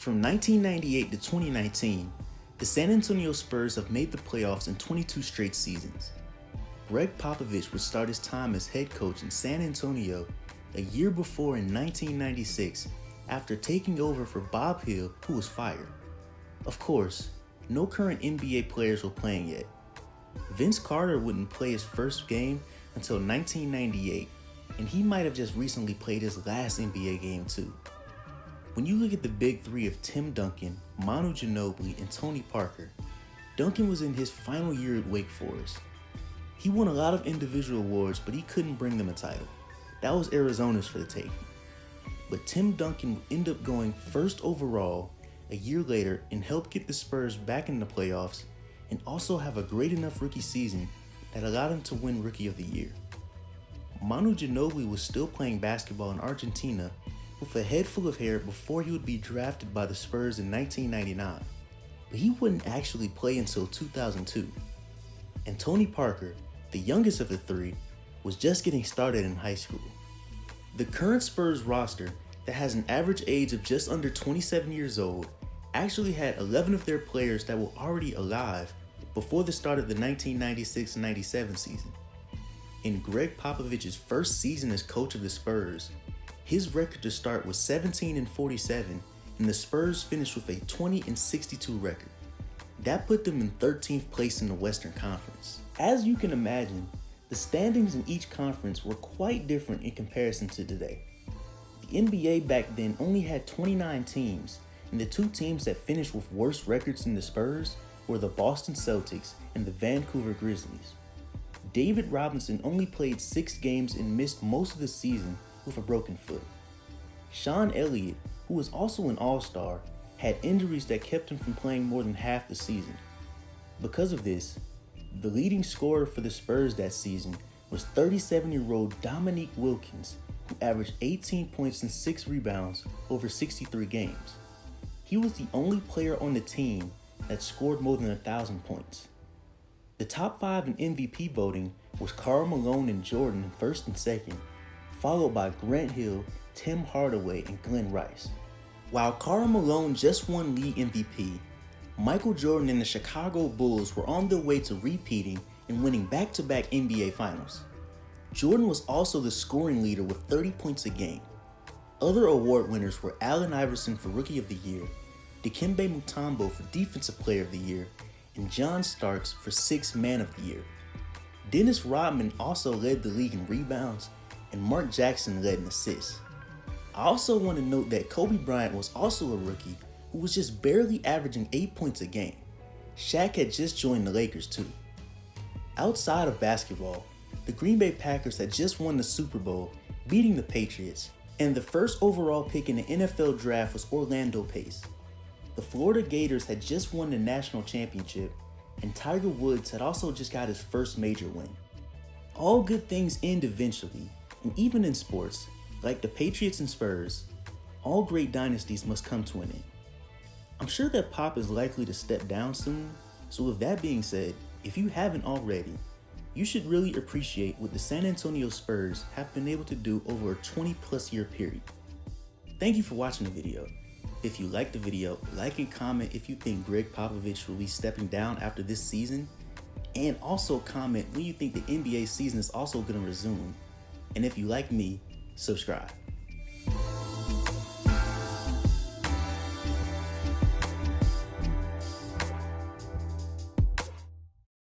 From 1998 to 2019, the San Antonio Spurs have made the playoffs in 22 straight seasons. Gregg Popovich would start his time as head coach in San Antonio a year before in 1996 after taking over for Bob Hill, who was fired. Of course, no current NBA players were playing yet. Vince Carter wouldn't play his first game until 1998, and he might have just recently played his last NBA game too. When you look at the big three of Tim Duncan, Manu Ginobili, and Tony Parker, Duncan was in his final year at Wake Forest. He won a lot of individual awards, but he couldn't bring them a title. That was Arizona's for the taking. But Tim Duncan would end up going first overall a year later and help get the Spurs back in the playoffs and also have a great enough rookie season that allowed him to win Rookie of the Year. Manu Ginobili was still playing basketball in Argentina with a head full of hair before he would be drafted by the Spurs in 1999, but he wouldn't actually play until 2002. And Tony Parker, the youngest of the three, was just getting started in high school. The current Spurs roster that has an average age of just under 27 years old actually had 11 of their players that were already alive before the start of the 1996-97 season. In Gregg Popovich's first season as coach of the Spurs, his record to start was 17-47, and the Spurs finished with a 20-62 record. That put them in 13th place in the Western Conference. As you can imagine, the standings in each conference were quite different in comparison to today. The NBA back then only had 29 teams, and the two teams that finished with worse records than the Spurs were the Boston Celtics and the Vancouver Grizzlies. David Robinson only played 6 games and missed most of the season with a broken foot. Sean Elliott, who was also an All-Star, had injuries that kept him from playing more than half the season. Because of this, the leading scorer for the Spurs that season was 37-year-old Dominique Wilkins, who averaged 18 points and 6 rebounds over 63 games. He was the only player on the team that scored more than 1,000 points. The top 5 in MVP voting was Karl Malone and Jordan in first and second, followed by Grant Hill, Tim Hardaway, and Glenn Rice. While Karl Malone just won league MVP, Michael Jordan and the Chicago Bulls were on their way to repeating and winning back-to-back NBA Finals. Jordan was also the scoring leader with 30 points a game. Other award winners were Allen Iverson for Rookie of the Year, Dikembe Mutombo for Defensive Player of the Year, and John Starks for Sixth Man of the Year. Dennis Rodman also led the league in rebounds, and Mark Jackson led in assists. I also want to note that Kobe Bryant was also a rookie who was just barely averaging 8 points a game. Shaq had just joined the Lakers too. Outside of basketball, the Green Bay Packers had just won the Super Bowl, beating the Patriots, and the first overall pick in the NFL draft was Orlando Pace. The Florida Gators had just won the national championship, and Tiger Woods had also just got his first major win. All good things end eventually, and even in sports, like the Patriots and Spurs, all great dynasties must come to an end. I'm sure that Pop is likely to step down soon, so with that being said, if you haven't already, you should really appreciate what the San Antonio Spurs have been able to do over a 20+ year period. Thank you for watching the video. If you liked the video, like and comment if you think Gregg Popovich will be stepping down after this season, and also comment when you think the NBA season is also going to resume. And if you like me, subscribe.